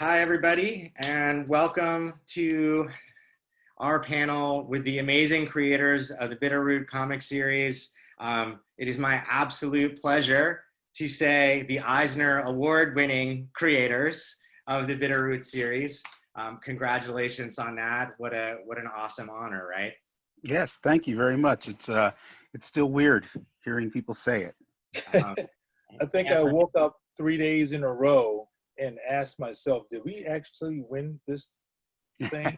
Hi, everybody, and welcome to our panel with the amazing creators of the Bitter Root comic series. It is my absolute pleasure to say the Eisner Award-Winning creators of the Bitter Root series. Congratulations on that. What an awesome honor, right? Yes, thank you very much. It's still weird hearing people say it. I think I woke up 3 days in a row and asked myself, did we actually win this thing?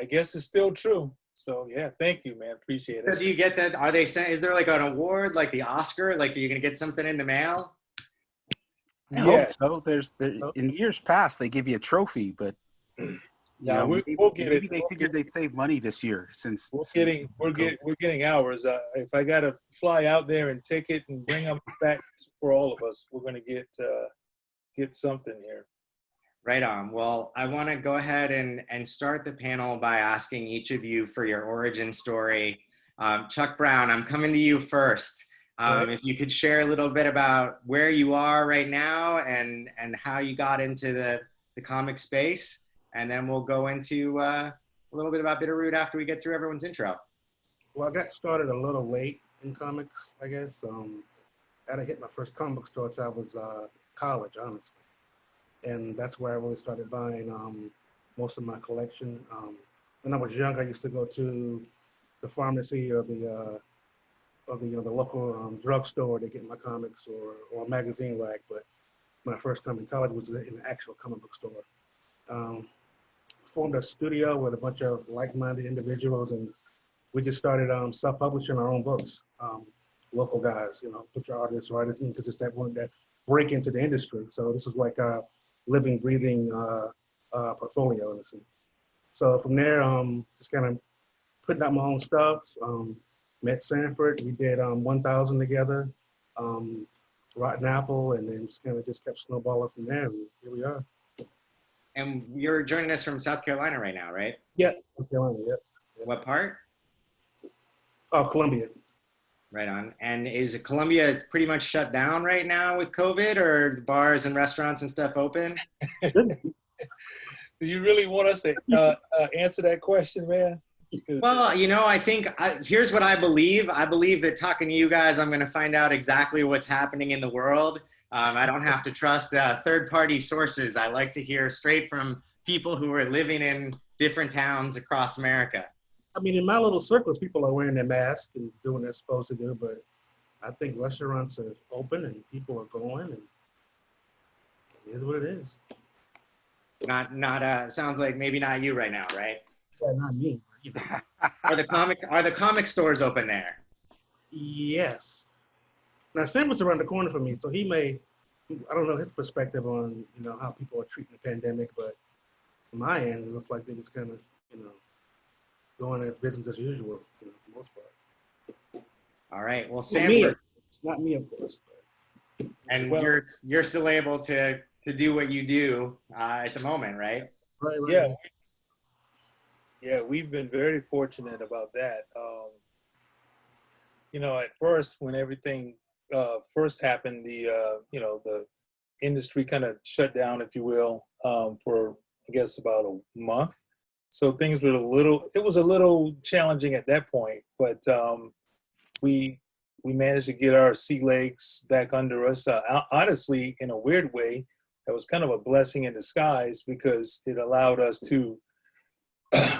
I guess it's still true. So yeah, thank you, man. Appreciate it. So do you get that? Are they saying, is there like an award, like the Oscar? Like, are you gonna get something in the mail? I hope so. In years past, they give you a trophy, but maybe they figured they'd save money this year since we're getting ours. If I gotta fly out there and take it and bring them back for all of us, we're gonna get something here. Right on. Well, I want to go ahead and start the panel by asking each of you for your origin story. Chuck Brown, I'm coming to you first. If you could share a little bit about where you are right now and how you got into the comic space, and then we'll go into a little bit about Bitter Root after we get through everyone's intro. Well, I got started a little late in comics, I guess. I had to hit my first comic book store until I was college, honestly. And that's where I really started buying most of my collection. When I was young, I used to go to the pharmacy or the local drugstore to get my comics or a magazine rack. But my first time in college was in an actual comic book store. Formed a studio with a bunch of like-minded individuals, and we just started self-publishing our own books. Local guys, picture artists, writers, because it's that one that break into the industry. So this is like our living, breathing portfolio in a sense. So from there, just kind of putting out my own stuff. Met Sanford, we did 1,000 together, Rotten Apple, and then just kept snowballing from there, and here we are. And you're joining us from South Carolina right now, right? Yeah, South Carolina, yep. What part? Oh, Columbia. Right on. And is Columbia pretty much shut down right now with COVID, or the bars and restaurants and stuff open? Do you really want us to answer that question, man? Well, I think here's what I believe. I believe that talking to you guys, I'm going to find out exactly what's happening in the world. I don't have to trust third-party sources. I like to hear straight from people who are living in different towns across America. I mean, in my little circles, people are wearing their masks and doing what they're supposed to do, but I think restaurants are open and people are going, and it is what it is. Sounds like maybe not you right now, right? Yeah, not me. Are the comic stores open there? Yes. Now, Sanford's around the corner from me, so he may, I don't know his perspective on, how people are treating the pandemic, but from my end, it looks like they was kind of, going as business as usual, for the most part. All right. Well, Sanford. Not me, of course. But. And you're still able to do what you do at the moment, right? Right. Yeah. Yeah, we've been very fortunate about that. At first, when everything first happened, the industry kind of shut down, if you will, for I guess about a month. So things were it was a little challenging at that point, but we managed to get our sea legs back under us. Honestly, in a weird way, that was kind of a blessing in disguise because it allowed us to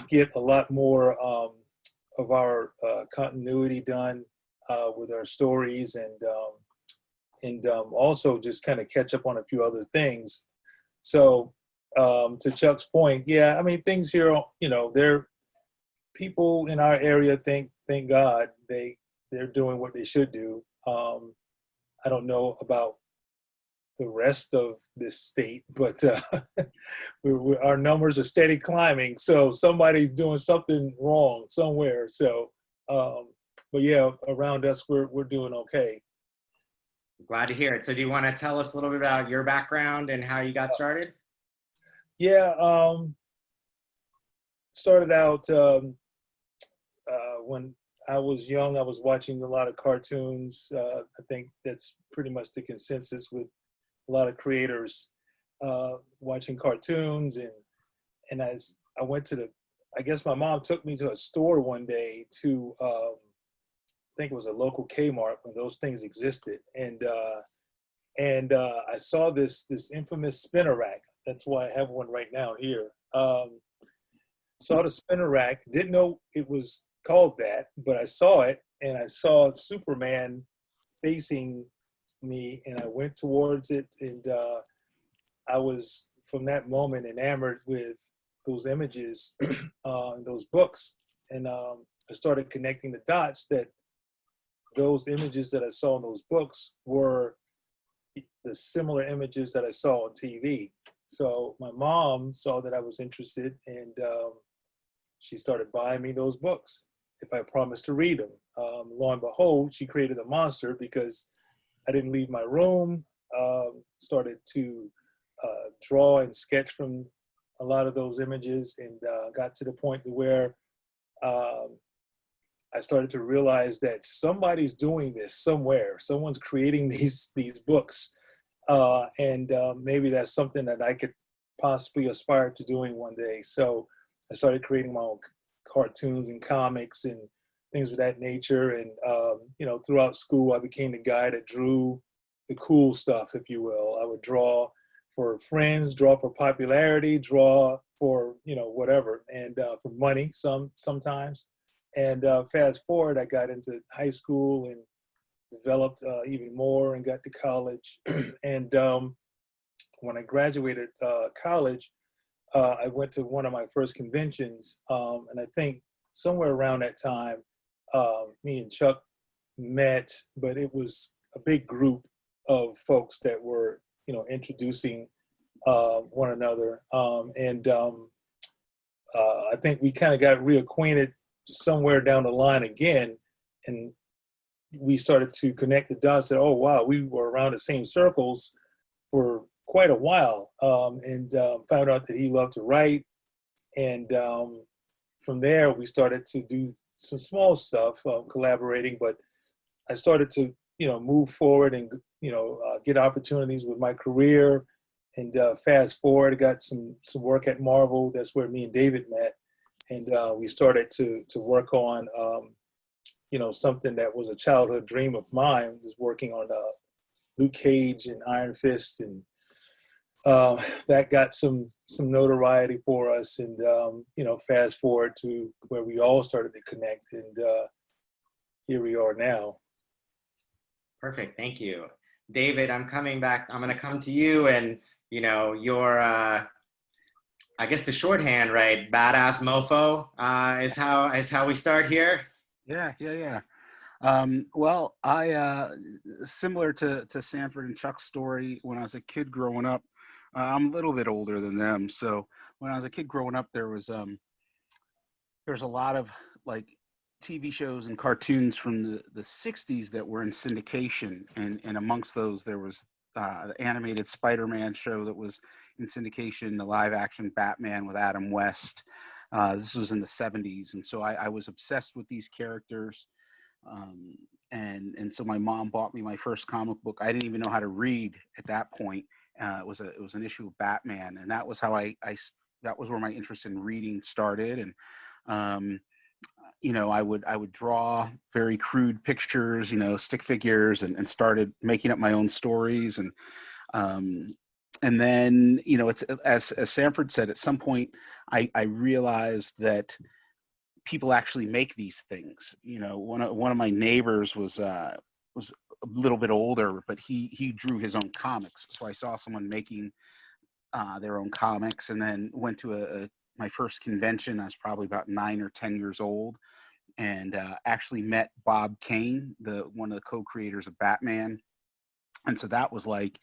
get a lot more of our continuity done with our stories and also just kind of catch up on a few other things. So to Chuck's point, yeah, I mean, things here, they're people in our area thank God they're doing what they should do. I don't know about the rest of this state, but our numbers are steady climbing. So somebody's doing something wrong somewhere. So, but yeah, around us, we're doing okay. Glad to hear it. So do you want to tell us a little bit about your background and how you got started? Yeah, started out when I was young. I was watching a lot of cartoons. I think that's pretty much the consensus with a lot of creators. watching cartoons, and I went to I guess my mom took me to a store one day to, I think it was a local Kmart when those things existed, and I saw this infamous spinner rack. That's why I have one right now here. Saw the spinner rack, didn't know it was called that, but I saw it, and I saw Superman facing me, and I went towards it, and I was from that moment enamored with those images, those books, and I started connecting the dots that those images that I saw in those books were the similar images that I saw on TV. So my mom saw that I was interested, and she started buying me those books if I promised to read them. Lo and behold, she created a monster because I didn't leave my room, started to draw and sketch from a lot of those images, and got to the point to where I started to realize that somebody's doing this somewhere. Someone's creating these books, and maybe that's something that I could possibly aspire to doing one day. So I started creating my own cartoons and comics and things of that nature. And throughout school, I became the guy that drew the cool stuff, if you will. I would draw for friends, draw for popularity, draw for whatever, and for money sometimes. And fast forward, I got into high school and developed even more, and got to college. And when I graduated college, I went to one of my first conventions, and I think somewhere around that time, me and Chuck met, but it was a big group of folks that were, introducing one another. I think we kind of got reacquainted somewhere down the line again, and we started to connect the dots that, oh, wow, we were around the same circles for quite a while, and found out that he loved to write. And from there, we started to do some small stuff, collaborating, but I started to, move forward and, get opportunities with my career. And fast forward, I got some work at Marvel. That's where me and David met. And we started to work on, something that was a childhood dream of mine, was working on Luke Cage and Iron Fist, and that got some notoriety for us. And fast forward to where we all started to connect, and here we are now. Perfect, thank you. David, I'm coming back. I'm gonna come to you, and your I guess the shorthand, right? Badass mofo is how we start here. Yeah. Well, I similar to Sanford and Chuck's story. When I was a kid growing up, I'm a little bit older than them. So when I was a kid growing up, there's a lot of like TV shows and cartoons from the 60s that were in syndication, and amongst those there was the animated Spider-Man show that was in syndication, the live action Batman with Adam West. This was in the 70s, and so I was obsessed with these characters. And so my mom bought me my first comic book. I didn't even know how to read at that point. It was an issue of Batman, and that was how that was where my interest in reading started. And I would draw very crude pictures, stick figures, and started making up my own stories. And then, it's as Sanford said, at some point I realized that people actually make these things. One of my neighbors was a little bit older, but he drew his own comics. So I saw someone making their own comics, and then went to my first convention. I was probably about 9 or 10 years old, and actually met Bob Kane, one of the co-creators of Batman. And so that was like,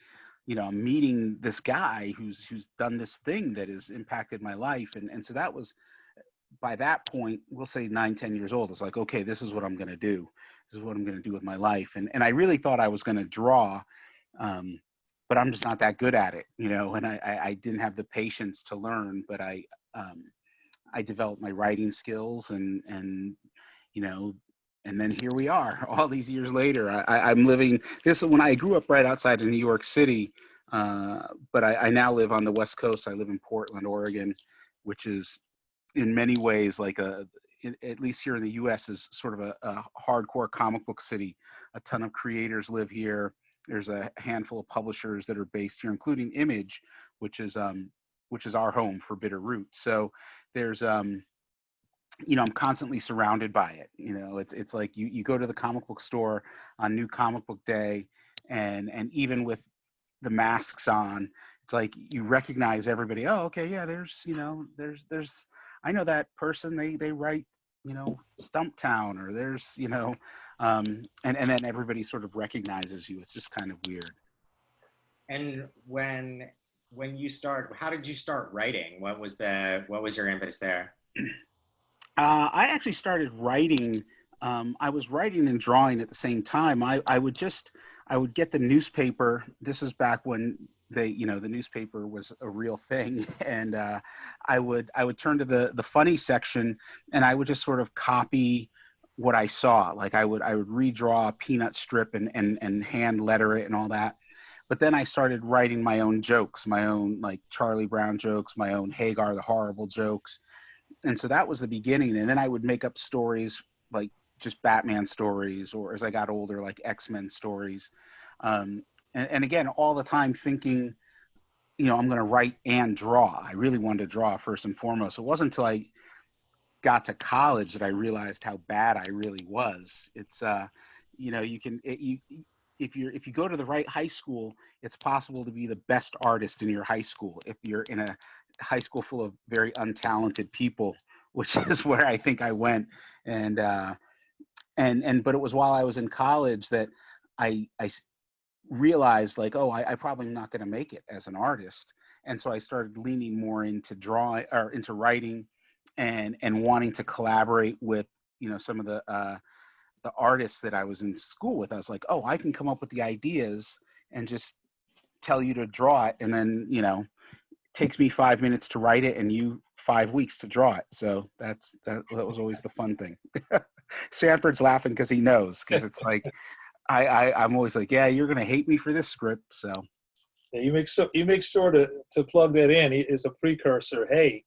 I'm meeting this guy who's done this thing that has impacted my life. And so that was, by that point, we'll say 9, 10 years old. It's like, okay, this is what I'm going to do. This is what I'm going to do with my life. And I really thought I was going to draw, but I'm just not that good at it, and I didn't have the patience to learn, but I developed my writing skills, and then here we are all these years later. I'm living this when I grew up right outside of New York City. But I now live on the West Coast. I live in Portland, Oregon, which is in many ways like at least here in the US, is sort of a hardcore comic book city. A ton of creators live here. There's a handful of publishers that are based here, including Image, which is our home for Bitter Root. So there's I'm constantly surrounded by it. It's like you go to the comic book store on New Comic Book Day, and even with the masks on, it's like you recognize everybody. Oh, okay, yeah. There's I know that person. They write Stumptown, or there's and then everybody sort of recognizes you. It's just kind of weird. And when you start, how did you start writing? What was your impetus there? I actually started writing. I was writing and drawing at the same time. I would get the newspaper. This is back when the newspaper was a real thing, and I would turn to the funny section, and I would just sort of copy what I saw. Like I would redraw a peanut strip and hand letter it and all that. But then I started writing my own jokes, my own like Charlie Brown jokes, my own Hagar the Horrible jokes. And so that was the beginning. And then I would make up stories, like just Batman stories, or as I got older, like X-Men stories. And again, all the time thinking, I'm going to write and draw. I really wanted to draw first and foremost. It wasn't until I got to college that I realized how bad I really was. It's, if you go to the right high school, it's possible to be the best artist in your high school. If you're in a high school full of very untalented people, which is where I think I went. But it was while I was in college that I realized, like, oh, I probably am not going to make it as an artist. And so I started leaning more into drawing or into writing, and wanting to collaborate with, some of the artists that I was in school with. I was like, oh, I can come up with the ideas and just tell you to draw it. And then, takes me 5 minutes to write it and you 5 weeks to draw it. So that was always the fun thing. Sanford's laughing because he knows, because it's like, I'm always like, yeah, you're going to hate me for this script. So yeah, you make sure to plug that in. It's a precursor. Hey,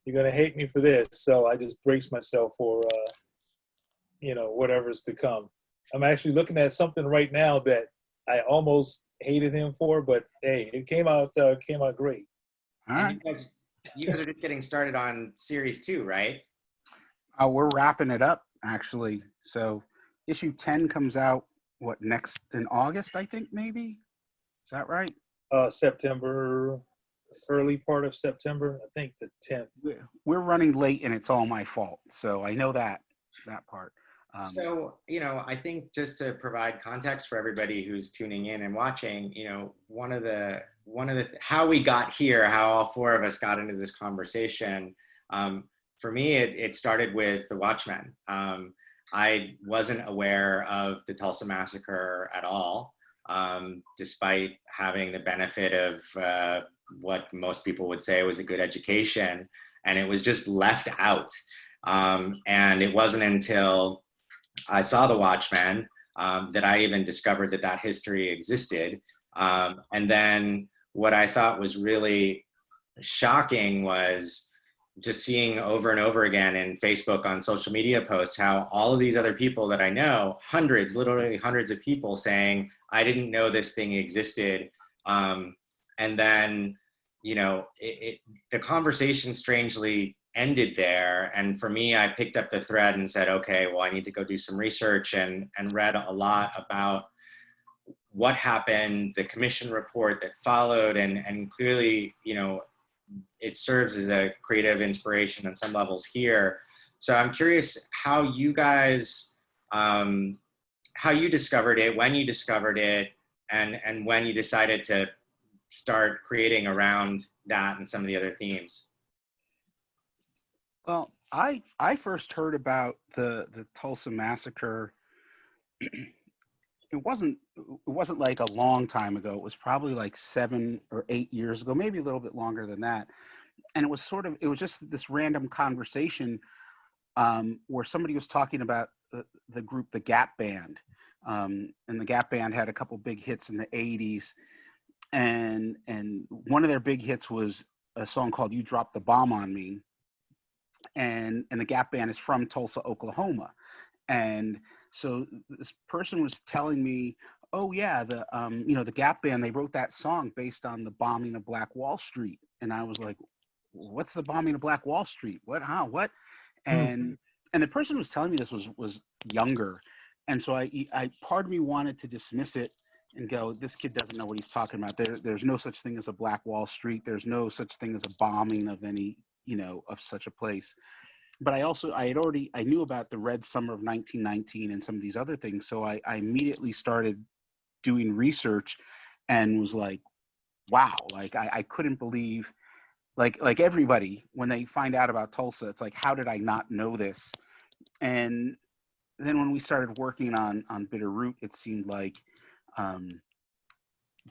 you're going to hate me for this. So I just brace myself for, whatever's to come. I'm actually looking at something right now that I almost hated him for, but hey, it came out great. all right. You guys are just getting started on series 2, right? We're wrapping it up, actually. So issue 10 comes out next in August, I think, maybe. Is that right? September, early part of September, I think the 10th. We're running late, and it's all my fault. So I know that part. So, I think just to provide context for everybody who's tuning in and watching, one of the how we got here, how all 4 of us got into this conversation, for me, it started with the Watchmen. I wasn't aware of the Tulsa Massacre at all, despite having the benefit of what most people would say was a good education, and it was just left out. And it wasn't until I saw the Watchmen that I even discovered that history existed. And then what I thought was really shocking was just seeing over and over again in Facebook, on social media posts, how all of these other people that I know, literally hundreds of people saying, I didn't know this thing existed. And then, the conversation strangely ended there. And for me, I picked up the thread and said, okay, well, I need to go do some research, and read a lot about what happened, the commission report that followed, and clearly, it serves as a creative inspiration on some levels here. So I'm curious how you guys, how you discovered it, when you discovered it, and when you decided to start creating around that and some of the other themes. Well, I first heard about the Tulsa Massacre. It wasn't like a long time ago. It was probably like 7 or 8 years ago, maybe a little bit longer than that. And it was just this random conversation where somebody was talking about the group, the Gap Band. And the Gap Band had a couple big hits in the 80s. and one of their big hits was a song called "You Dropped the Bomb on Me," and the Gap Band is from Tulsa, Oklahoma. And so this person was telling me, oh yeah, the Gap Band, they wrote that song based on the bombing of Black Wall Street. And I was like, what's the bombing of Black Wall Street? What? And the person who was telling me this was younger. And so I part of me wanted to dismiss it and go, this kid doesn't know what he's talking about. There's no such thing as a Black Wall Street. There's no such thing as a bombing of any, of such a place. But I knew about the Red Summer of 1919 and some of these other things. So I immediately started doing research and was like, wow, like I couldn't believe, like everybody, when they find out about Tulsa, it's like, how did I not know this? And then when we started working on Bitter Root, it seemed like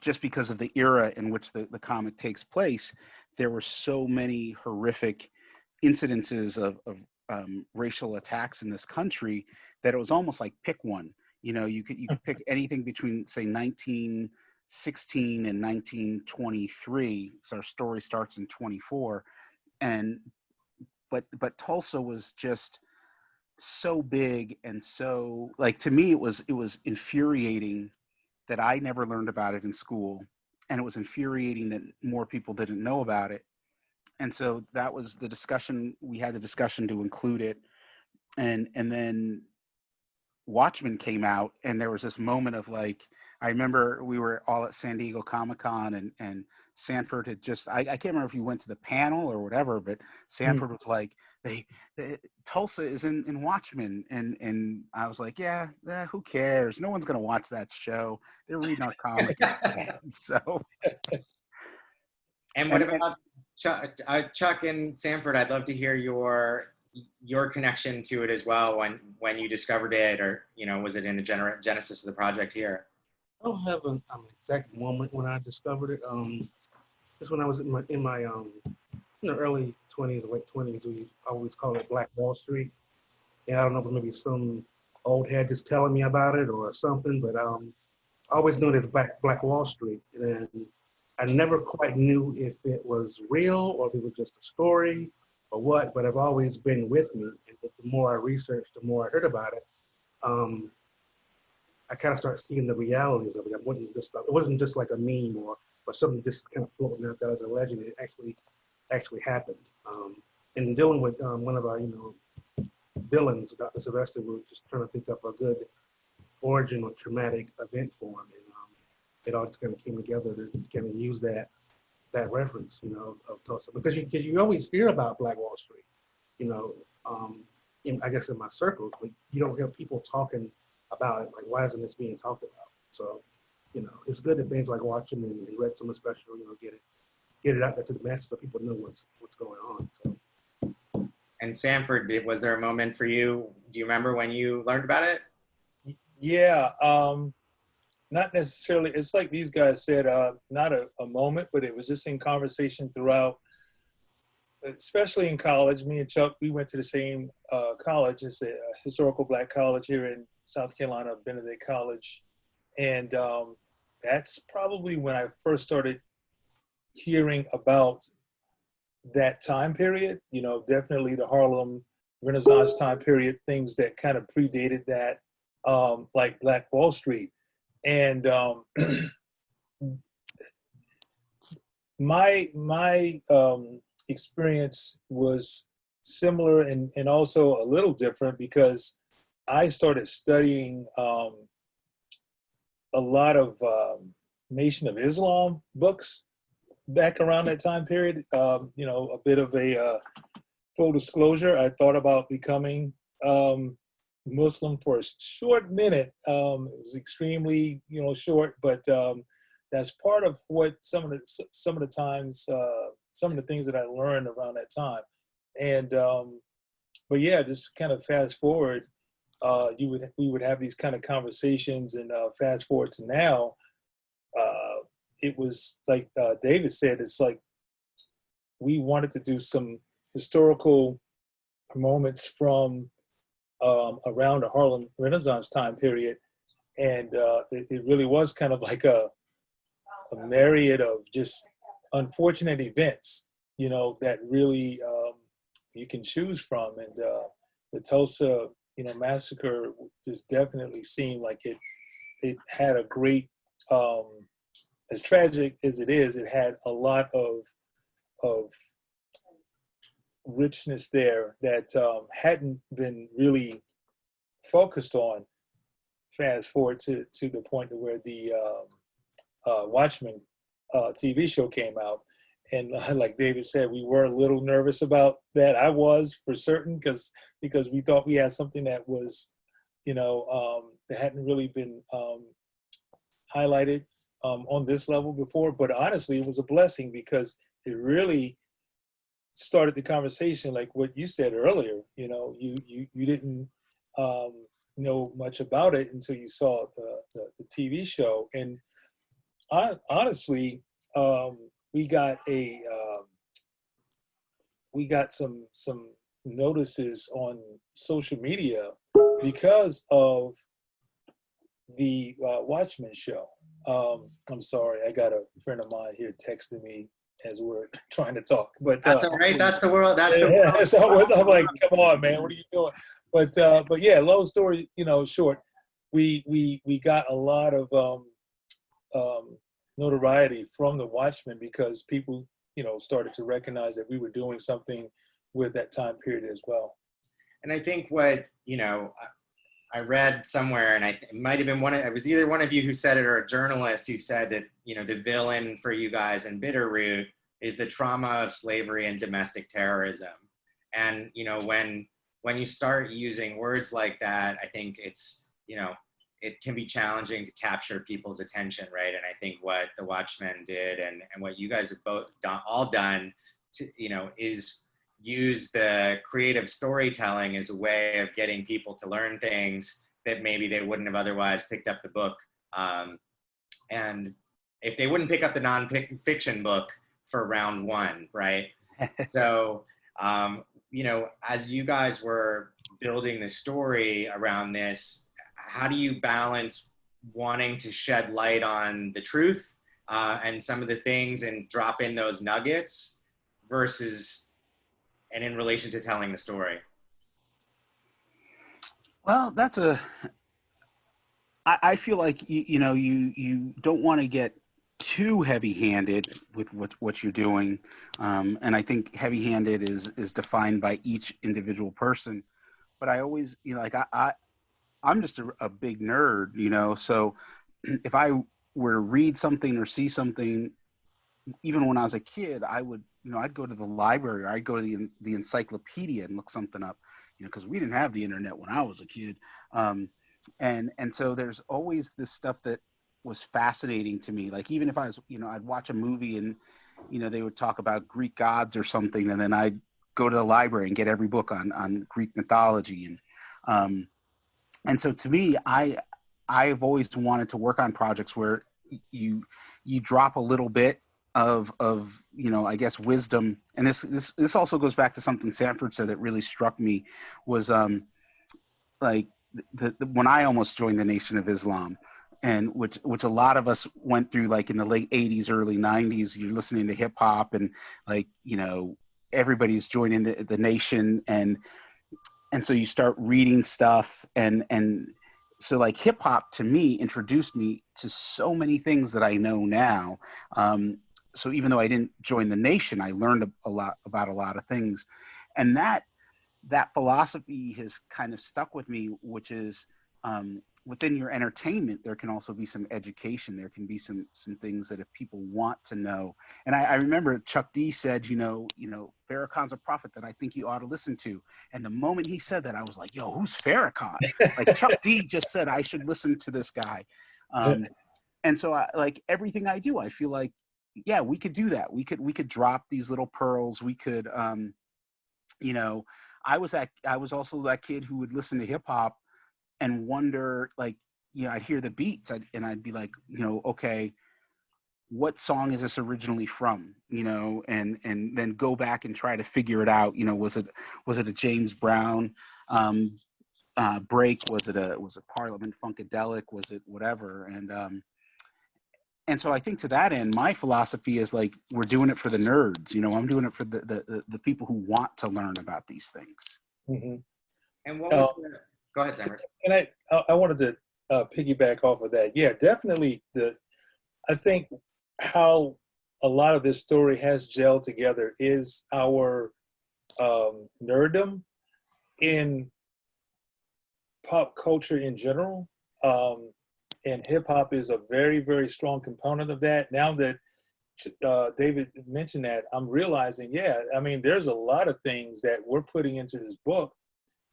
just because of the era in which the comic takes place, there were so many horrific incidences of racial attacks in this country that it was almost like pick one. You could pick anything between, say, 1916 and 1923. So our story starts in 24, but Tulsa was just so big, and so, like, to me it was infuriating that I never learned about it in school, and it was infuriating that more people didn't know about it. And so that was the discussion. We had the discussion to include it. And then Watchmen came out, and there was this moment of like, I remember we were all at San Diego Comic-Con, and Sanford had just, I can't remember if you went to the panel or whatever, but Sanford was like, Tulsa is in Watchmen. And I was like, yeah, who cares? No one's going to watch that show. They're reading our comic instead. So. And what about Chuck and Sanford? I'd love to hear your connection to it as well when you discovered it, or was it in the genesis of the project here? I don't have an exact moment when I discovered it. It's when I was in my early 20s, late 20s. We always call it Black Wall Street. And I don't know if it was maybe some old head just telling me about it or something, but I always knew it as Black Wall Street. And I never quite knew if it was real or if it was just a story or what, but I've always been with me. And the more I researched, the more I heard about it. I kind of started seeing the realities of it. It wasn't just like a meme or something just kind of floating out there as a legend. It actually happened. And dealing with one of our villains, Dr. Sylvester, we were just trying to think up a good origin or traumatic event for him, and it all just kind of came together to kind of use that reference, of Tulsa, because you always hear about Black Wall Street, I guess in my circles, but you don't hear people talking about it. Like, why isn't this being talked about? So, it's good that things like Watchmen and Red Summer Special, get it out there to the masses so people know what's going on. So. And Sanford, was there a moment for you? Do you remember when you learned about it? Yeah, not necessarily. It's like these guys said, not a moment, but it was just in conversation throughout, especially in college. Me and Chuck, we went to the same college. It's a historical Black college here in South Carolina, Benedict College. And that's probably when I first started hearing about that time period, definitely the Harlem Renaissance time period, things that kind of predated that, like Black Wall Street. And my experience was similar and also a little different, because I started studying a lot of Nation of Islam books back around that time period. A bit of a full disclosure, I thought about becoming Muslim for a short minute. It was extremely, short, but that's part of what some of the things that I learned around that time. And but yeah, just kind of fast forward, we would have these kind of conversations, and fast forward to now. It was like David said, it's like we wanted to do some historical moments from around the Harlem Renaissance time period. And it really was kind of like a myriad of just unfortunate events, that really you can choose from. And the Tulsa, massacre just definitely seemed like it had a great, as tragic as it is, it had a lot of richness there that hadn't been really focused on. Fast forward to the point where the Watchmen TV show came out, and like David said, we were a little nervous about that. I was, for certain, because we thought we had something that was, that hadn't really been highlighted on this level before. But honestly, it was a blessing, because it really started the conversation, like what you said earlier. You didn't know much about it until you saw the TV show. And honestly, we got some notices on social media because of the Watchmen show. I'm sorry, I got a friend of mine here texting me as we're trying to talk. But that's all right. That's the world. That's the world. So I'm like, come on, man, what are you doing? But yeah, long story, short, we got a lot of notoriety from the Watchmen, because people, started to recognize that we were doing something with that time period as well. And I think what, I read somewhere, and it might have been it was either one of you who said it or a journalist who said that, the villain for you guys in Bitter Root is the trauma of slavery and domestic terrorism. And, when you start using words like that, I think it's, it can be challenging to capture people's attention, right? And I think what the Watchmen did, and what you guys have both all done, to, is use the creative storytelling as a way of getting people to learn things that maybe they wouldn't have otherwise picked up the book. And if they wouldn't pick up the non-fiction book for round one, right? So, as you guys were building the story around this, how do you balance wanting to shed light on the truth and some of the things and drop in those nuggets versus, and in relation to telling the story? Well, I feel like, you don't want to get too heavy-handed with what you're doing. And I think heavy-handed is defined by each individual person. But I always, I'm just a big nerd, so if I were to read something or see something, even when I was a kid, I would, I'd go to the library, or I'd go to the encyclopedia and look something up, because we didn't have the internet when I was a kid. And so there's always this stuff that was fascinating to me. Like, even if I was, I'd watch a movie and, they would talk about Greek gods or something, and then I'd go to the library and get every book on Greek mythology. And so to me, I've always wanted to work on projects where you drop a little bit of I guess wisdom. And this also goes back to something Sanford said that really struck me, was like when I almost joined the Nation of Islam, and which a lot of us went through, like in the late 80s, early 90s. You're listening to hip hop, and like, everybody's joining the nation, and so you start reading stuff, and so like hip hop to me introduced me to so many things that I know now. So even though I didn't join the nation, I learned a lot about a lot of things, and that philosophy has kind of stuck with me, which is within your entertainment, there can also be some education. There can be some things that if people want to know. And I remember Chuck D said, Farrakhan's a prophet that I think you ought to listen to. And the moment he said that, I was like, yo, who's Farrakhan? Like, Chuck D just said I should listen to this guy. And so like everything I do, I feel like, yeah, we could do that. We could drop these little pearls. We could, I was also that kid who would listen to hip hop and wonder, like, I'd hear the beats and I'd be like, okay, what song is this originally from? And then go back and try to figure it out. Was it a James Brown break? Was it Parliament Funkadelic? Was it whatever? And so I think to that end, my philosophy is like, we're doing it for the nerds. You know, I'm doing it for the people who want to learn about these things. Mm-hmm. And what was the, go ahead, Sanford. And I wanted to piggyback off of that. Yeah, definitely. I think how a lot of this story has gelled together is our nerddom in pop culture in general. And hip hop is a very, very strong component of that. Now that David mentioned that, I'm realizing, yeah, I mean, there's a lot of things that we're putting into this book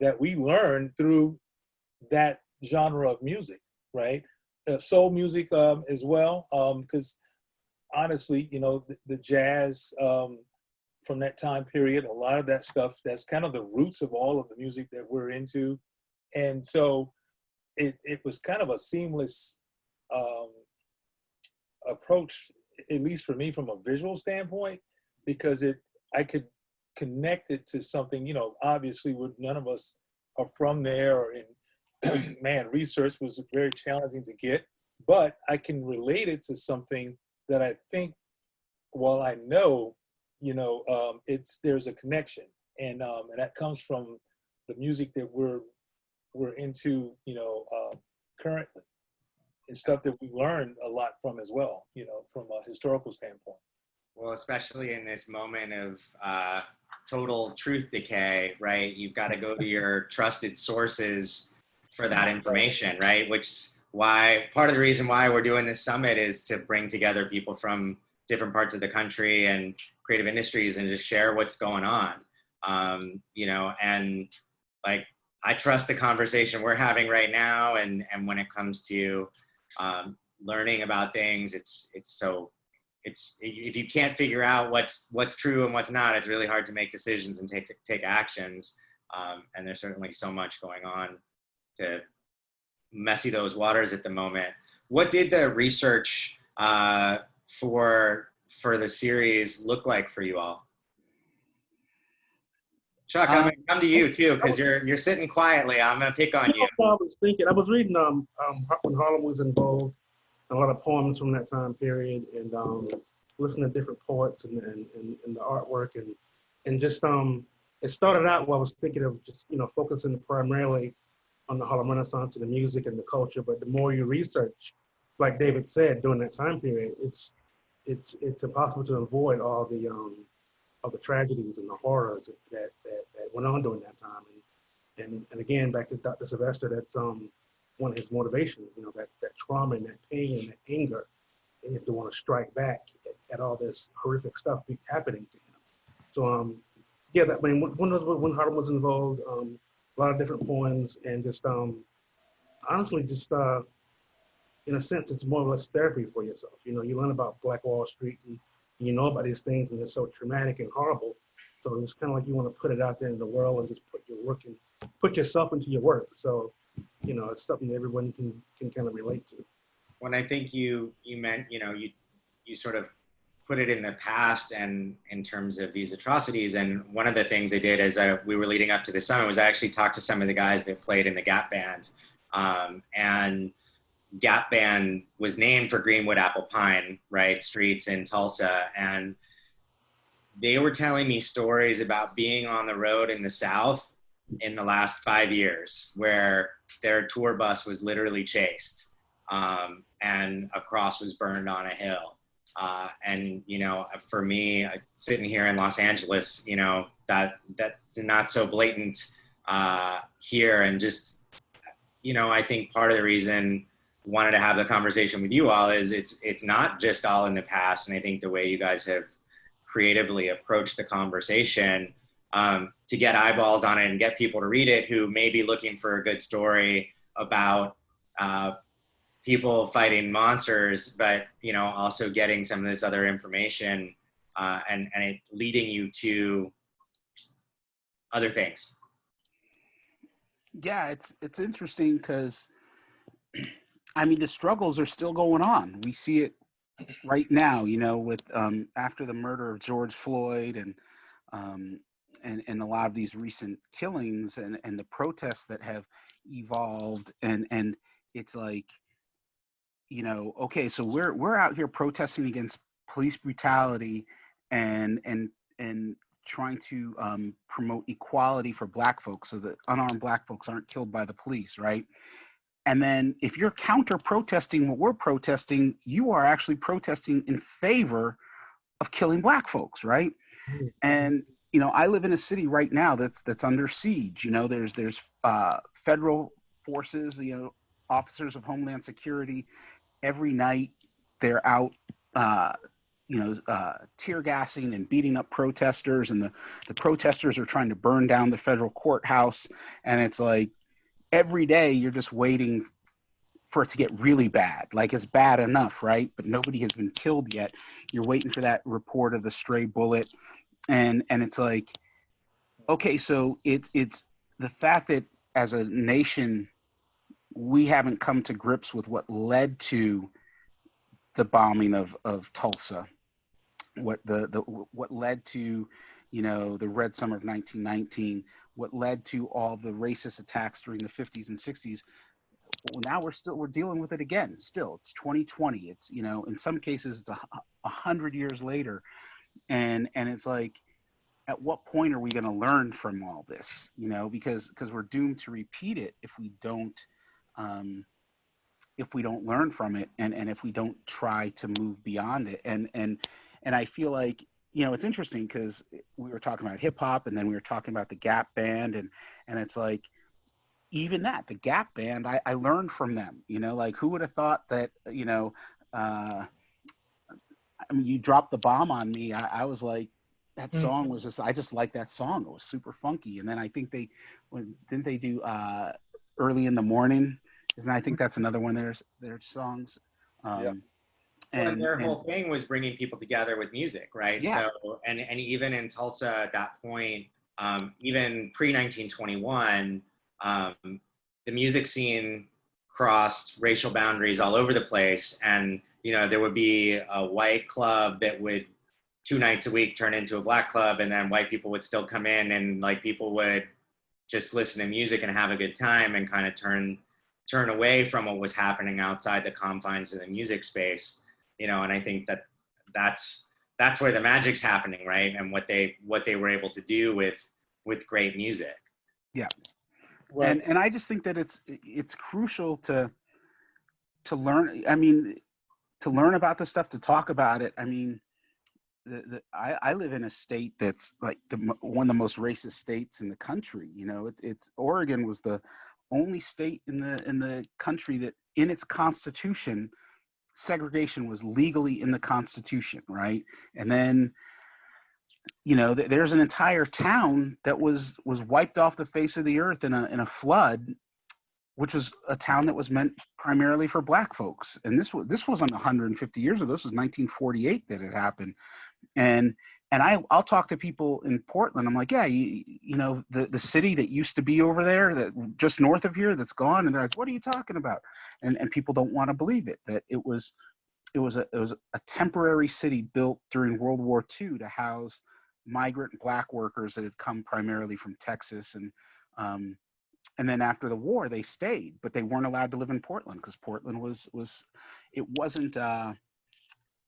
that we learned through that genre of music, right? Soul music as well, because honestly, you know, the jazz from that time period, a lot of that stuff, that's kind of the roots of all of the music that we're into. And so it was kind of a seamless approach, at least for me, from a visual standpoint, because I could connect it to something, you know, obviously none of us are from there, and man, research was very challenging to get, but I can relate it to something that I think, well, I know, you know, there's a connection, and that comes from the music that we're into, you know, currently, and stuff that we learned a lot from as well, you know, from a historical standpoint. Well, especially in this moment of total truth decay, right? You've got to go to your trusted sources for that information, right? Which is why part of the reason why we're doing this summit is to bring together people from different parts of the country and creative industries and just share what's going on. You know, and like, I trust the conversation we're having right now. And when it comes to learning about things, it's if you can't figure out what's true and what's not, it's really hard to make decisions and take actions. And there's certainly so much going on to messy those waters at the moment. What did the research for the series look like for you all? Chuck, I'm gonna come to you too, because you're sitting quietly. I'm gonna pick on you. I was thinking, I was reading when Harlem was involved, a lot of poems from that time period, and listening to different poets and the artwork, and just it started out where I was thinking of just, you know, focusing primarily on the Harlem Renaissance and the music and the culture. But the more you research, like David said, during that time period, it's impossible to avoid all the tragedies and the horrors that went on during that time. And again, back to Dr. Sylvester, that's one of his motivations, you know, that trauma and that pain and that anger, and to want to strike back at all this horrific stuff happening to him. So yeah, that, I mean, when Harlem was involved, a lot of different poems, and just honestly, just in a sense, it's more or less therapy for yourself. You know, you learn about Black Wall Street, and you know about these things, and they're so traumatic and horrible. So it's kind of like you want to put it out there in the world and just put yourself into your work. So, you know, it's something that everyone can kind of relate to. When I think you meant, you know, you sort of put it in the past and in terms of these atrocities. And one of the things I did as we were leading up to the summit was I actually talked to some of the guys that played in the Gap Band. And Gap Band was named for Greenwood Apple Pine, right, streets in Tulsa. And they were telling me stories about being on the road in the South in the last 5 years, where their tour bus was literally chased and a cross was burned on a hill. And, you know, for me, sitting here in Los Angeles, you know, that's not so blatant here. And just, you know, I think part of the reason I wanted to have the conversation with you all is it's not just all in the past. And I think the way you guys have creatively approached the conversation to get eyeballs on it and get people to read it who may be looking for a good story about people fighting monsters, but, you know, also getting some of this other information and it leading you to other things. Yeah, it's interesting because, I mean, the struggles are still going on. We see it right now, you know, with after the murder of George Floyd and a lot of these recent killings and the protests that have evolved, and it's like, okay, so we're out here protesting against police brutality and trying to promote equality for Black folks so that unarmed Black folks aren't killed by the police, right? And then if you're counter protesting what we're protesting, you are actually protesting in favor of killing Black folks, right? And I live in a city right now that's under siege. There's federal forces, officers of Homeland Security. Every night they're out, tear gassing and beating up protesters, and the protesters are trying to burn down the federal courthouse. And it's like every day you're just waiting for it to get really bad. Like it's bad enough, right? But nobody has been killed yet. You're waiting for that report of the stray bullet. And it's like, okay, so it's the fact that as a nation, we haven't come to grips with what led to the bombing of Tulsa, what led to, the Red Summer of 1919, what led to all the racist attacks during the 50s and 60s. Well, now we're dealing with it again. Still, it's 2020. It's, in some cases it's 100 years later, and it's like, at what point are we going to learn from all this? Because we're doomed to repeat it if we don't learn from it, and if we don't try to move beyond it. And I feel like, it's interesting because we were talking about hip hop, and then we were talking about the Gap Band, and it's like, even that, the Gap Band, I learned from them. Like, who would have thought that, you dropped the bomb on me. I was like, that song was just, I just like that song. It was super funky. And then I think didn't they do Early in the Morning? I think that's another one of their songs. And their whole thing was bringing people together with music, right? Yeah. So, and even in Tulsa at that point, even pre-1921, the music scene crossed racial boundaries all over the place. And, there would be a white club that would 2 nights a week turn into a Black club, and then white people would still come in, and like people would just listen to music and have a good time and kind of turn away from what was happening outside the confines of the music space, and I think that's where the magic's happening, right? And what they were able to do with great music. Yeah. Right. And I just think that it's crucial to learn. I mean, to learn about this stuff, to talk about it. I mean, I live in a state that's like one of the most racist states in the country. It's Oregon was the only state in the country that in its constitution, segregation was legally in the Constitution, right? And then, there's an entire town that was wiped off the face of the earth in a flood, which was a town that was meant primarily for Black folks. And this wasn't 150 years ago. This was 1948 that it happened. And I'll talk to people in Portland. I'm like, yeah, the city that used to be over there, that just north of here, that's gone. And they're like, what are you talking about? And people don't want to believe it, that it was a temporary city built during World War II to house migrant Black workers that had come primarily from Texas. And then after the war, they stayed, but they weren't allowed to live in Portland because Portland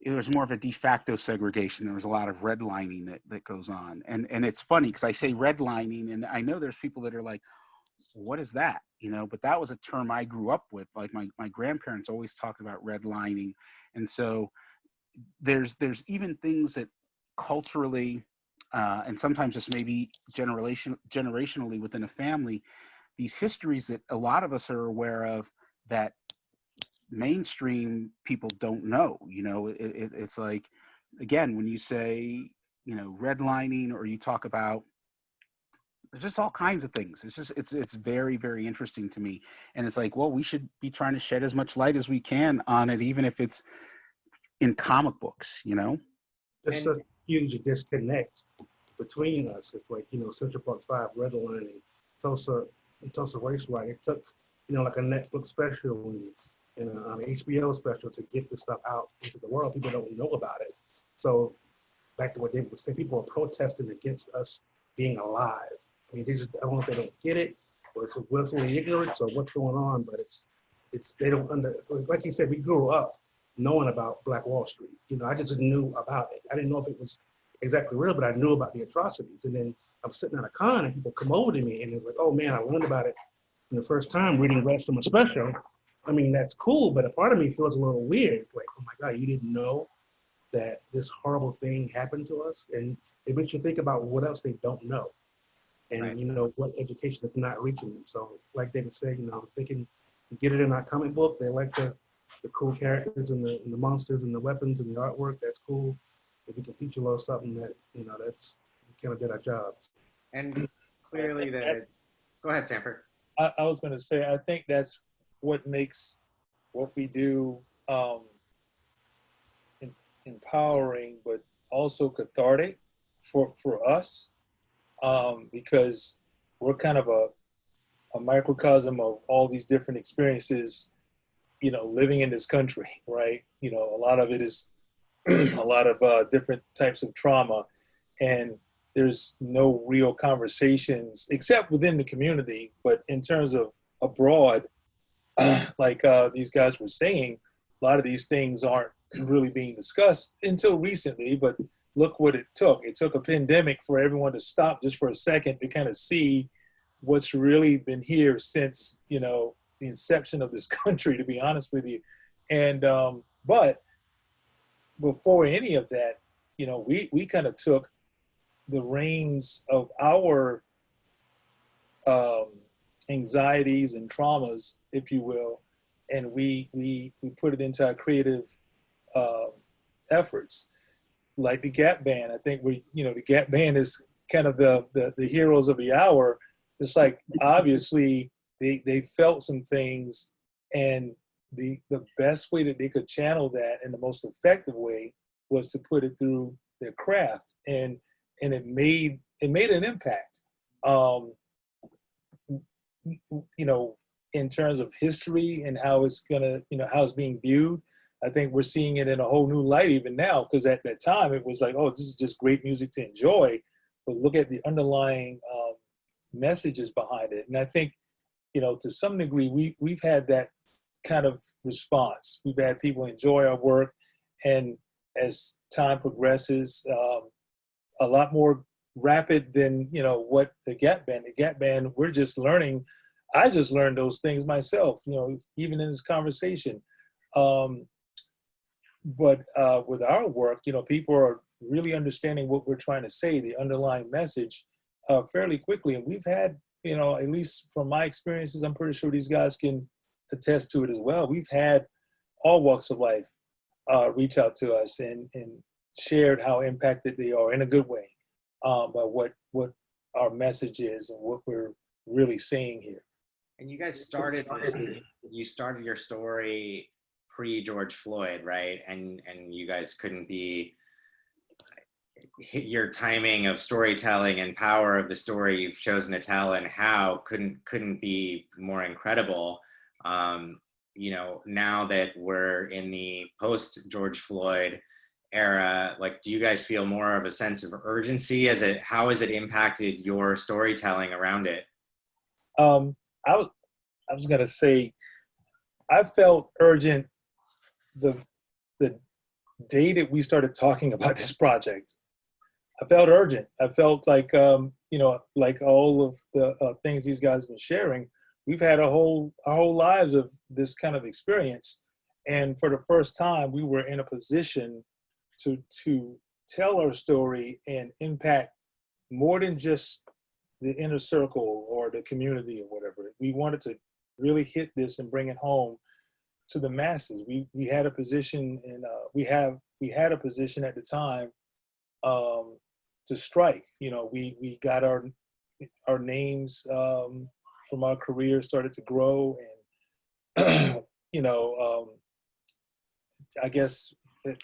it was more of a de facto segregation. There was a lot of redlining that goes on. And it's funny because I say redlining, and I know there's people that are like, what is that? But that was a term I grew up with. Like my grandparents always talked about redlining. And so there's even things that culturally, and sometimes just maybe generationally within a family, these histories that a lot of us are aware of that mainstream people don't know. It's like, again, when you say, redlining, or you talk about, there's just all kinds of things. It's very, very interesting to me. And it's like, well, we should be trying to shed as much light as we can on it, even if it's in comic books, There's a huge disconnect between us. It's like, Central Park 5 redlining, Tulsa Race Massacre. It took, like a Netflix special and an HBO special to get this stuff out into the world. People don't know about it. So back to what David was saying, people are protesting against us being alive. I mean, I don't know if they don't get it, or it's willfully ignorance, or what's going on, but it's they don't like you said, we grew up knowing about Black Wall Street. You know, I just knew about it. I didn't know if it was exactly real, but I knew about the atrocities. And then I'm sitting at a con and people come over to me and it's like, oh man, I learned about it for the first time reading Rest of My Special. I mean, that's cool, but a part of me feels a little weird. It's like, oh my God, you didn't know that this horrible thing happened to us? And it makes you think about what else they don't know. And, Right. you know, what education is not reaching them. So like David said, you know, if they can get it in our comic book, they like the cool characters and the monsters and the weapons and the artwork, that's cool. If we can teach you a little something that, you know, that's, we kind of did our jobs. And clearly go ahead, Sanford. I was going to say, I think that's what makes what we do empowering, but also cathartic for us, because we're kind of a microcosm of all these different experiences, you know, living in this country, right? You know, a lot of it is a lot of different types of trauma, and there's no real conversations except within the community. But in terms of abroad, like these guys were saying, a lot of these things aren't really being discussed until recently. But look what it took. It took a pandemic for everyone to stop just for a second to kind of see what's really been here since, you know, the inception of this country, to be honest with you. And but before any of that, you know, we kind of took the reins of our anxieties and traumas, if you will, and we put it into our creative efforts. Like the Gap Band, I think the Gap Band is kind of the heroes of the hour. It's like, obviously they felt some things, and the best way that they could channel that in the most effective way was to put it through their craft, and it made an impact. You know, in terms of history and how it's how it's being viewed, I think we're seeing it in a whole new light even now, because at that time it was like, oh, this is just great music to enjoy, but look at the underlying messages behind it. And I think, you know, to some degree, we've had that kind of response. We've had people enjoy our work, and as time progresses, a lot more rapid than, you know, what the Gap Band, we're just learning. I just learned those things myself, you know, even in this conversation. But with our work, you know, people are really understanding what we're trying to say, the underlying message, fairly quickly. And we've had, you know, at least from my experiences, I'm pretty sure these guys can attest to it as well. We've had all walks of life reach out to us and shared how impacted they are in a good way by what our message is and what we're really saying here. And you guys started your story pre-George Floyd, right? And you guys couldn't be, your timing of storytelling and power of the story you've chosen to tell and how couldn't be more incredible. You know, now that we're in the post-George Floyd era, like, do you guys feel more of a sense of urgency? How has it impacted your storytelling around it? I was gonna say, I felt urgent the day that we started talking about this project. I felt urgent. I felt like, you know, like all of the things these guys have been sharing, we've had our whole lives of this kind of experience. And for the first time, we were in a position to tell our story and impact more than just the inner circle or the community or whatever. We wanted to really hit this and bring it home to the masses. We had a position, and we had a position at the time to strike. You know, we got our names from our career started to grow, and you know, I guess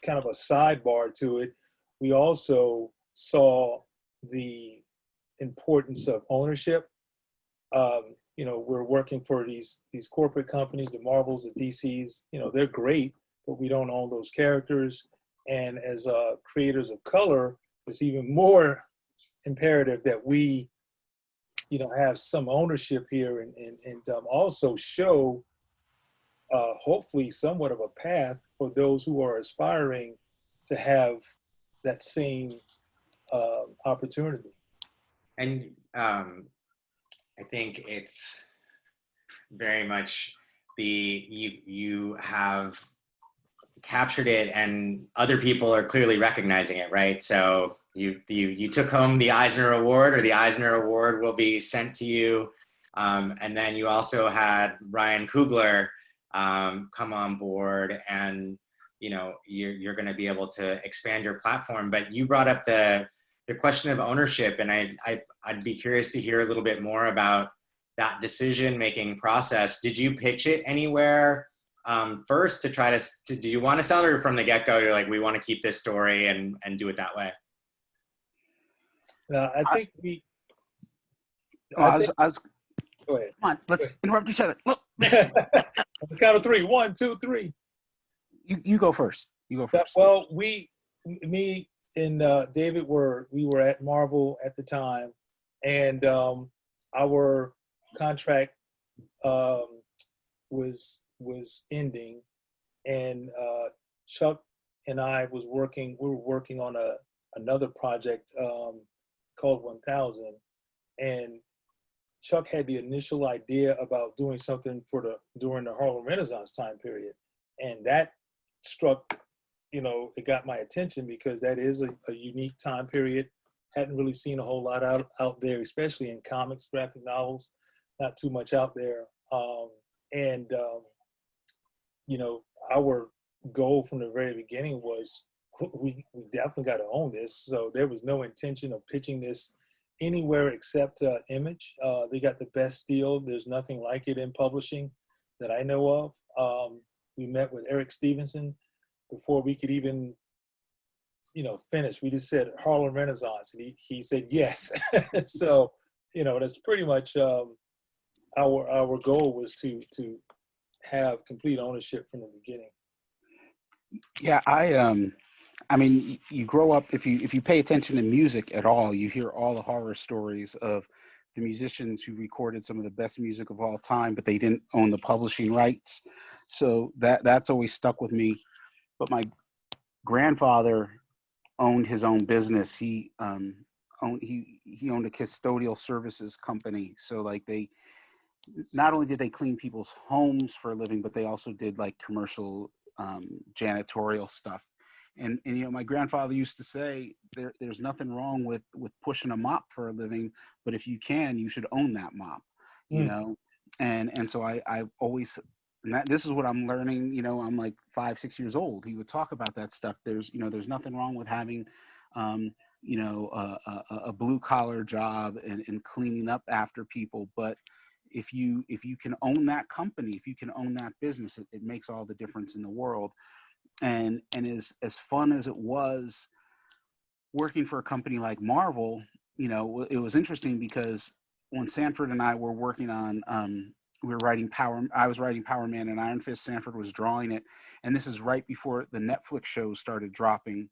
kind of a sidebar to it, we also saw the importance of ownership. You know, we're working for these corporate companies, the Marvels, the DCs, you know, they're great, but we don't own those characters. And as creators of color, it's even more imperative that we, you know, have some ownership here and also show hopefully somewhat of a path for those who are aspiring to have that same opportunity. And I think it's very much you have captured it, and other people are clearly recognizing it, right? So you took home the Eisner Award, or the Eisner Award will be sent to you, and then you also had Ryan Coogler come on board, and you're going to be able to expand your platform. But you brought up the question of ownership, and I'd be curious to hear a little bit more about that decision-making process. Did you pitch it anywhere first to try to do you want to sell it, or from the get-go you're like, we want to keep this story and do it that way? I think we. I was Go ahead. Come on, let's interrupt each other. Look. On the count of three. 1, 2, 3. You go first. You go first. Well, me and David were at Marvel at the time, and our contract was ending, and Chuck and I we were working on another project called 1000, and Chuck had the initial idea about doing something during the Harlem Renaissance time period, and that struck, it got my attention because that is a unique time period. Hadn't really seen a whole lot out there, especially in comics, graphic novels, not too much out there. Our goal from the very beginning was we definitely got to own this. So there was no intention of pitching this anywhere except Image. They got the best deal. There's nothing like it in publishing that I know of. We met with Eric Stevenson before we could even, finish. We just said Harlem Renaissance, and he said yes. So, that's pretty much our goal was to have complete ownership from the beginning. Yeah, I mean, you grow up, if you pay attention to music at all, you hear all the horror stories of the musicians who recorded some of the best music of all time, but they didn't own the publishing rights. So that's always stuck with me. But my grandfather owned his own business. He owned a custodial services company. So like they not only did they clean people's homes for a living, but they also did like commercial janitorial stuff. And my grandfather used to say there's nothing wrong with pushing a mop for a living, but if you can, you should own that mop, and so I've always, and this is what I'm learning, I'm like 5-6 years old. He would talk about that stuff. There's nothing wrong with having a blue collar job and cleaning up after people, but if you can own that company, if you can own that business, it makes all the difference in the world. And as fun as it was working for a company like Marvel, it was interesting because when Sanford and I were working on, I was writing Power Man and Iron Fist, Sanford was drawing it. And this is right before the Netflix shows started dropping.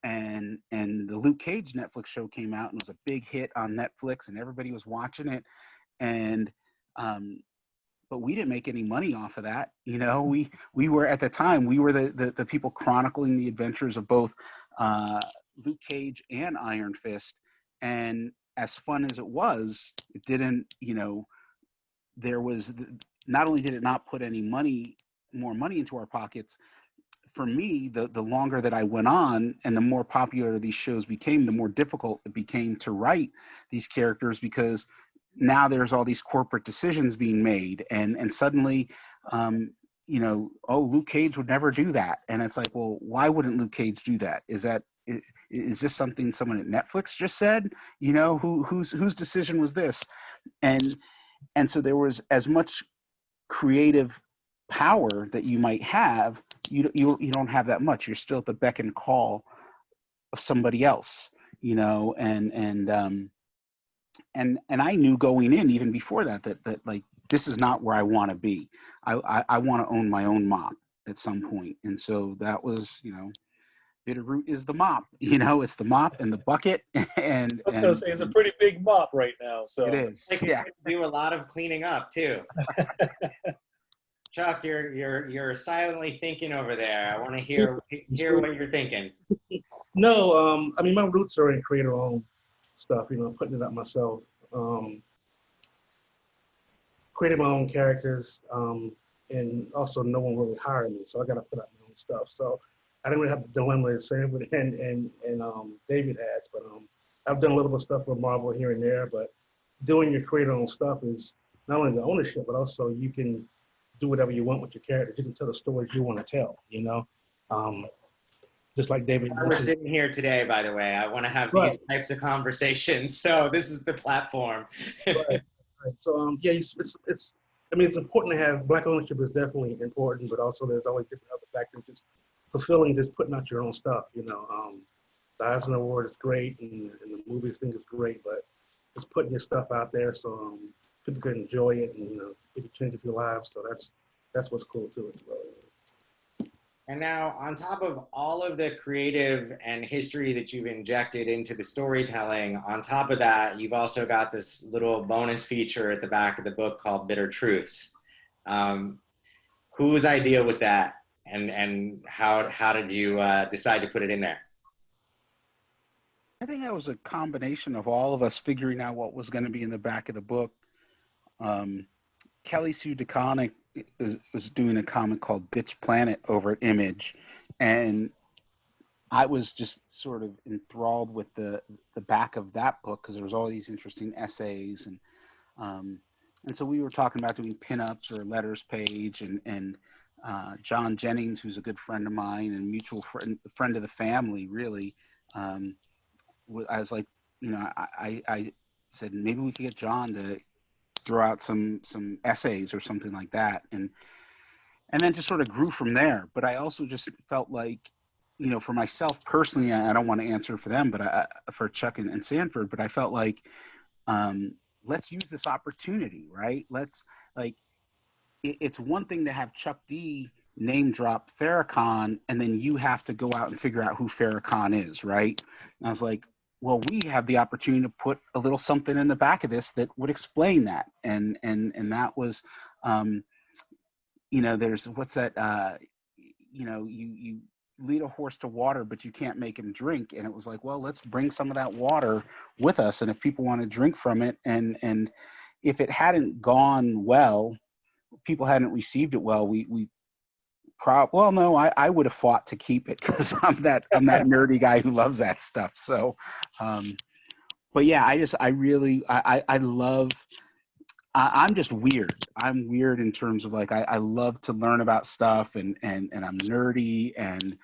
And the Luke Cage Netflix show came out and was a big hit on Netflix and everybody was watching it. And, but we didn't make any money off of that. We were, at the time, we were the people chronicling the adventures of both Luke Cage and Iron Fist. And as fun as it was, it didn't, there was, not only did it not put any more money into our pockets, for me, the longer that I went on and the more popular these shows became, the more difficult it became to write these characters, because now there's all these corporate decisions being made, and suddenly, Luke Cage would never do that. And it's like, well, why wouldn't Luke Cage do that? Is this something someone at Netflix just said? Whose decision was this? And so there was as much creative power that you might have, you don't have that much. You're still at the beck and call of somebody else, and I knew going in, even before that like, this is not where I want to be. I want to own my own mop at some point. And so that was, Bitter Root is the mop, it's the mop and the bucket. And I was going to say, it's a pretty big mop right now. So it is. Like, yeah. do a lot of cleaning up too. Chuck, you're silently thinking over there. I want to hear what you're thinking. No, I mean, my roots are in creator-owned stuff, you know, putting it up myself. Creating my own characters, and also no one really hired me, so I got to put up my own stuff. So I didn't really have the dilemma that Sanford and David has, but I've done a little bit of stuff with Marvel here and there, but doing your creator-owned stuff is not only the ownership, but also you can do whatever you want with your characters. You can tell the stories you want to tell, you know? Just like David We're mentioned. sitting here today, by the way. I want to have Right. these types of conversations, so this is the platform. Right. So yeah, it's. I mean, it's important to have black ownership is definitely important, but also there's always different other factors. Just fulfilling, just putting out your own stuff. You know, the Eisner Award is great, and the movies thing is great, but just putting your stuff out there so people can enjoy it, and you know, it can change a few lives. So that's what's cool too as well. And now, on top of all of the creative and history that you've injected into the storytelling, on top of that, you've also got this little bonus feature at the back of the book called Bitter Truths. Whose idea was that? And how did you decide to put it in there? I think that was a combination of all of us figuring out what was going to be in the back of the book. Kelly Sue DeConnick was doing a comic called Bitch Planet over at Image, and I was just sort of enthralled with the back of that book because there was all these interesting essays, and so we were talking about doing pinups or a letters page, and John Jennings, who's a good friend of mine and mutual friend of the family, really. I was like, you know, I said maybe we could get John to throw out some essays or something like that, and then just sort of grew from there. But I also just felt like, you know, for myself personally, I don't want to answer for them, but for Chuck and Sanford, but I felt like let's use this opportunity, right? It's one thing to have Chuck D name drop Farrakhan, and then you have to go out and figure out who Farrakhan is, right? And I was like, well, we have the opportunity to put a little something in the back of this that would explain that. And that was, you know, there's, what's that, you know, you lead a horse to water, but you can't make him drink. And it was like, well, let's bring some of that water with us. And if people want to drink from it, and if it hadn't gone well, people hadn't received it well, well, no, I would have fought to keep it because I'm that nerdy guy who loves that stuff. So, but yeah, I'm just weird. I'm weird in terms of like, I love to learn about stuff, and I'm nerdy, and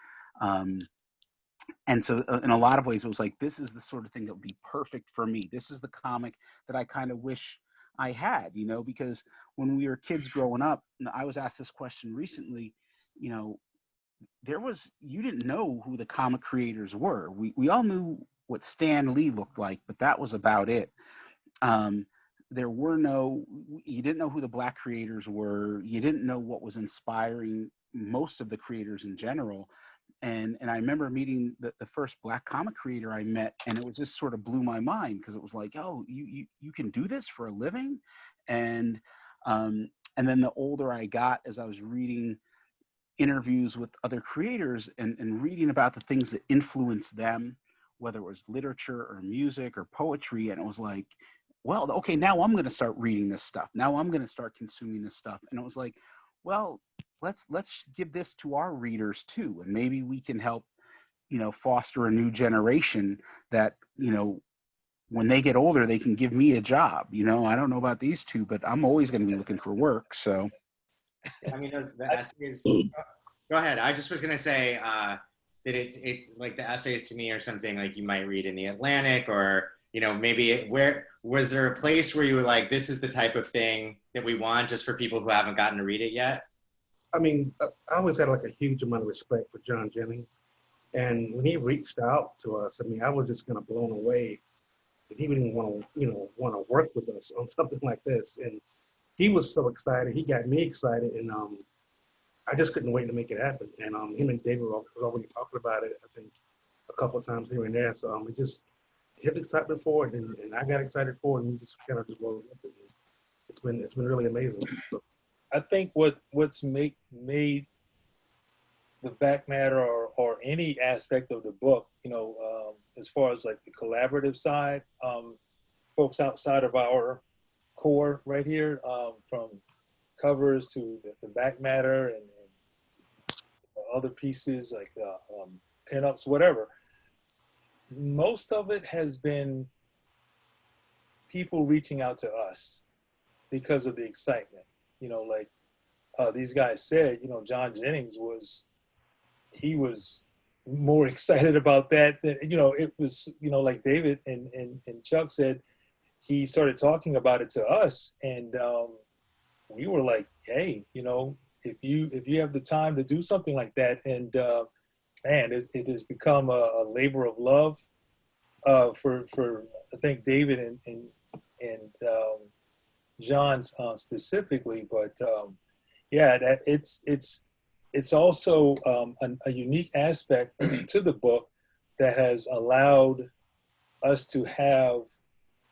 so in a lot of ways it was like, this is the sort of thing that would be perfect for me. This is the comic that I kind of wish I had, you know, because when we were kids growing up, and I was asked this question recently, you know, you didn't know who the comic creators were. We all knew what Stan Lee looked like, but that was about it. You didn't know who the Black creators were. You didn't know what was inspiring most of the creators in general. And I remember meeting the first Black comic creator I met, and it was just sort of blew my mind because it was like, oh, you can do this for a living. And then the older I got, as I was reading interviews with other creators and reading about the things that influenced them, whether it was literature or music or poetry, and it was like, well, okay, now I'm going to start reading this stuff. Now I'm going to start consuming this stuff. And it was like, well, let's give this to our readers too, and maybe we can help, you know, foster a new generation that, you know, when they get older, they can give me a job. You know, I don't know about these two, but I'm always going to be looking for work. So I mean, the essays. Go ahead. I just was gonna say that it's like the essays to me are something like you might read in the Atlantic, or you know, maybe where was there a place where you were like, this is the type of thing that we want just for people who haven't gotten to read it yet? I mean, I always had like a huge amount of respect for John Jennings, and when he reached out to us, I mean, I was just kind of blown away that he would even want to work with us on something like this. And he was so excited. He got me excited, and I just couldn't wait to make it happen. And him and David were already talking about it, I think, a couple of times here and there. So it just, his excitement for it, and I got excited for it, and we just kind of just rolled with it. It's been really amazing. So, I think what's made the back matter or any aspect of the book, as far as like the collaborative side, folks outside of our core right here, from covers to the back matter and other pieces like pinups, whatever. Most of it has been people reaching out to us because of the excitement. Like these guys said, John Jennings was more excited about that than, it was, like David and Chuck said, he started talking about it to us, and we were like, hey, if you have the time to do something like that, and man, it has become a labor of love for I think David and John specifically, but yeah, that it's also a unique aspect to the book that has allowed us to have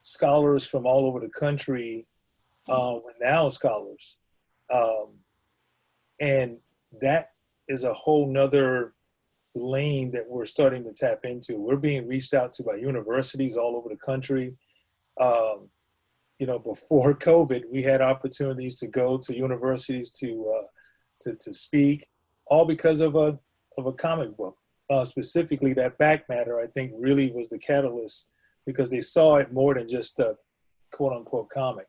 scholars from all over the country, renowned scholars, and that is a whole nother lane that we're starting to tap into. We're being reached out to by universities all over the country. Before COVID, we had opportunities to go to universities to speak, all because of a comic book. Specifically, that back matter, I think, really was the catalyst, because they saw it more than just a quote unquote comic.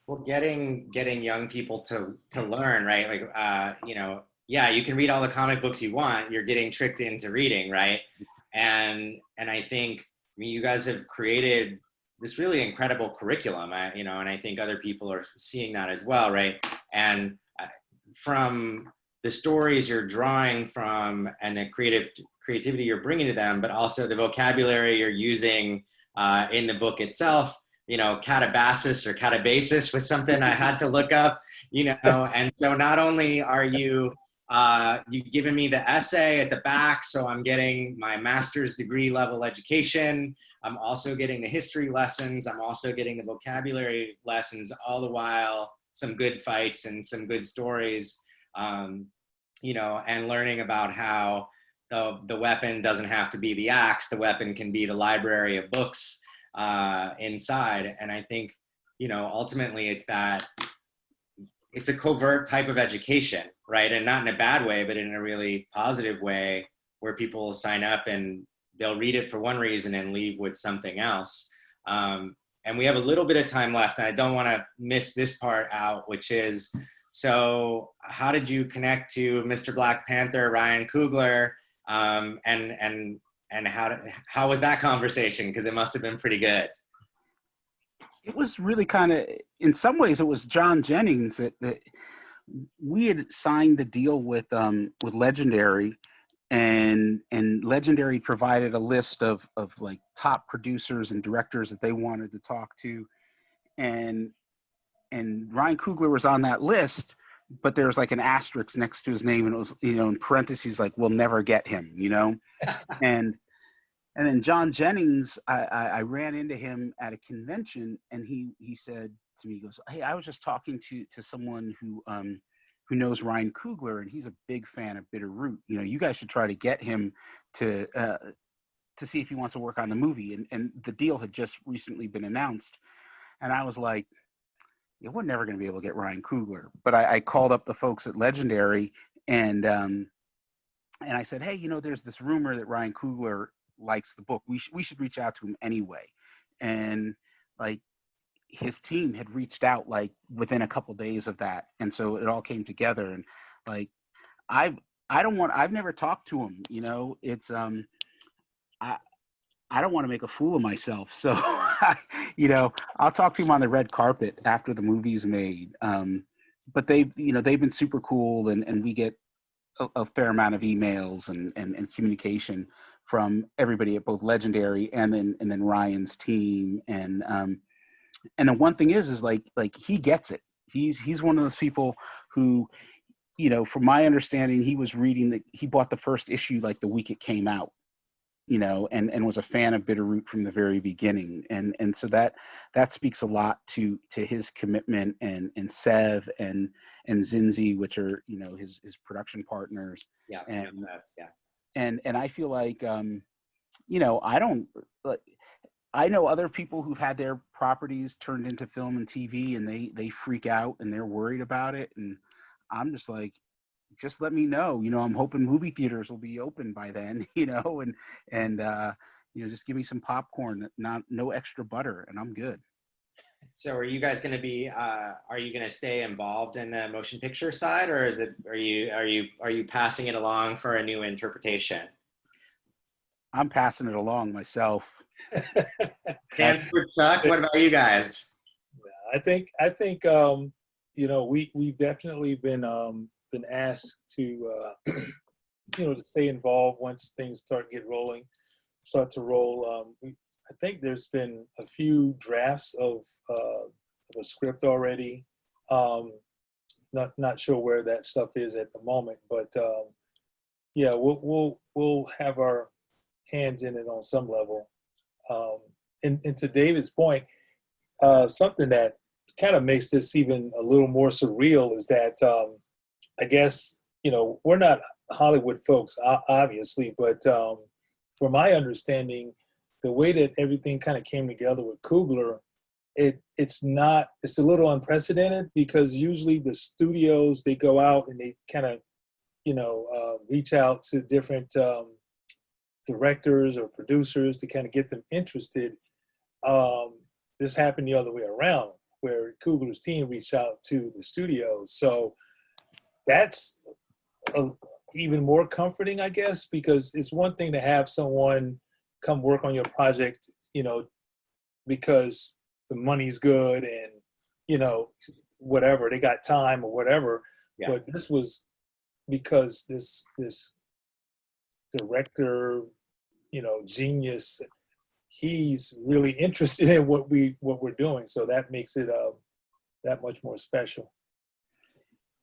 Well, getting young people to learn, right? Like, yeah, you can read all the comic books you want. You're getting tricked into reading, right? And I think, you guys have created this really incredible curriculum, and I think other people are seeing that as well, right? And from the stories you're drawing from and the creativity you're bringing to them, but also the vocabulary you're using in the book itself. Catabasis or catabasis was something I had to look up, and so not only are you've given me the essay at the back, so I'm getting my master's degree level education. I'm also getting the history lessons. I'm also getting the vocabulary lessons, all the while some good fights and some good stories, and learning about how the weapon doesn't have to be the axe. The weapon can be the library of books inside. And I think, ultimately it's a covert type of education, right? And not in a bad way, but in a really positive way, where people sign up and they'll read it for one reason and leave with something else. And we have a little bit of time left, and I don't want to miss this part out, which is, so how did you connect to Mr. Black Panther, Ryan Coogler, and how was that conversation? Because it must have been pretty good. It was really kind of, in some ways, it was John Jennings that we had signed the deal with Legendary, and Legendary provided a list of like top producers and directors that they wanted to talk to, and Ryan Coogler was on that list, but there was like an asterisk next to his name, and it was, in parentheses, like, we'll never get him, and then John Jennings, I ran into him at a convention, and he said to me, he goes, hey, I was just talking to someone who knows Ryan Coogler, and he's a big fan of Bitter Root. You guys should try to get him to see if he wants to work on the movie. And the deal had just recently been announced. And I was like, yeah, we're never going to be able to get Ryan Coogler. But I called up the folks at Legendary, and I said, hey, there's this rumor that Ryan Coogler likes the book. We should reach out to him anyway. And like, his team had reached out like within a couple days of that, and so it all came together. And like, I've never talked to him. It's I don't want to make a fool of myself, so I'll talk to him on the red carpet after the movie's made. But they've been super cool, and we get a fair amount of emails and communication from everybody at both Legendary and then Ryan's team. And the one thing is like he gets it. He's one of those people who, from my understanding, he was reading he bought the first issue like the week it came out. you know, and was a fan of Bitter Root from the very beginning. And so that speaks a lot to his commitment, and Sev and Zinzi, which are, you know, his production partners. Yeah. And Yeah. and I feel like, you know, I know other people who've had their properties turned into film and TV, and they freak out and they're worried about it. And I'm just like, just let me know. You know, I'm hoping movie theaters will be open by then, you know, and you know, just give me some popcorn, no extra butter, and I'm good. So are you guys going to be, are you going to stay involved in the motion picture side, or are you passing it along for a new interpretation? I'm passing it along myself. Sanford, Chuck, what about you guys? I think you know, we've definitely been asked to you know, to stay involved once things start to roll. I think there's been a few drafts of a script already. Not sure where that stuff is at the moment, but yeah, we'll have our hands in it on some level. And to David's point, something that kind of makes this even a little more surreal is that I guess, you know, we're not Hollywood folks, obviously, but from my understanding, the way that everything kind of came together with Coogler, it's a little unprecedented, because usually the studios, they go out and they kind of, you know, reach out to different directors or producers to kind of get them interested. This happened the other way around, where Coogler's team reached out to the studios. So that's even more comforting, I guess, because it's one thing to have someone come work on your project, you know, because the money's good and, you know, whatever, they got time or whatever. Yeah. But this was because this director, you know, genius, he's really interested in what we're doing. So that makes it that much more special.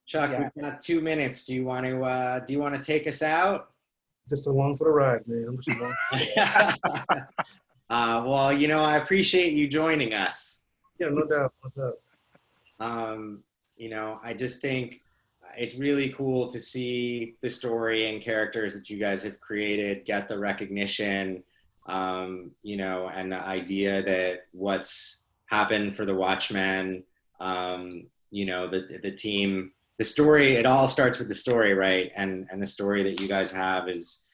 Chuck, Yeah. we've got 2 minutes. Do you want to take us out? Just along for the ride, man. I'm just along. Well, you know, I appreciate you joining us. Yeah, no doubt. No doubt. You know, I just think it's really cool to see the story and characters that you guys have created get the recognition, you know, and the idea that what's happened for the Watchmen, you know, the team, the story, it all starts with the story, right? And the story that you guys have is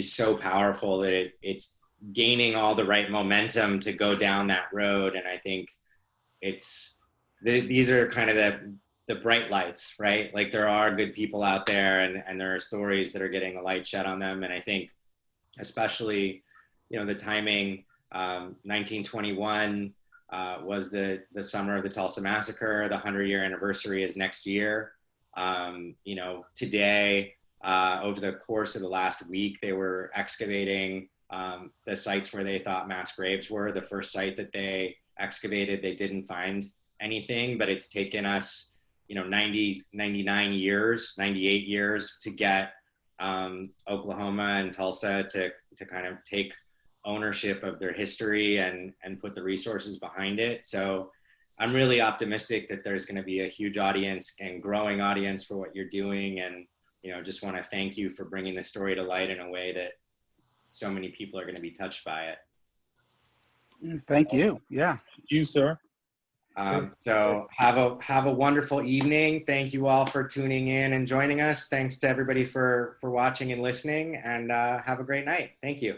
so powerful that it's gaining all the right momentum to go down that road. And I think these are kind of the bright lights, right? Like, there are good people out there, and there are stories that are getting a light shed on them. And I think especially, you know, the timing, 1921 was the summer of the Tulsa Massacre. The 100-year anniversary is next year. You know, today, over the course of the last week, they were excavating the sites where they thought mass graves were. The first site that they excavated, they didn't find anything, but it's taken us, you know, 98 years to get Oklahoma and Tulsa to kind of take ownership of their history and put the resources behind it. So I'm really optimistic that there's going to be a huge audience and growing audience for what you're doing. And, you know, just want to thank you for bringing the story to light in a way that so many people are going to be touched by it. Thank you. Yeah. You, sir. So have a wonderful evening. Thank you all for tuning in and joining us. Thanks to everybody for watching and listening, and have a great night. Thank you.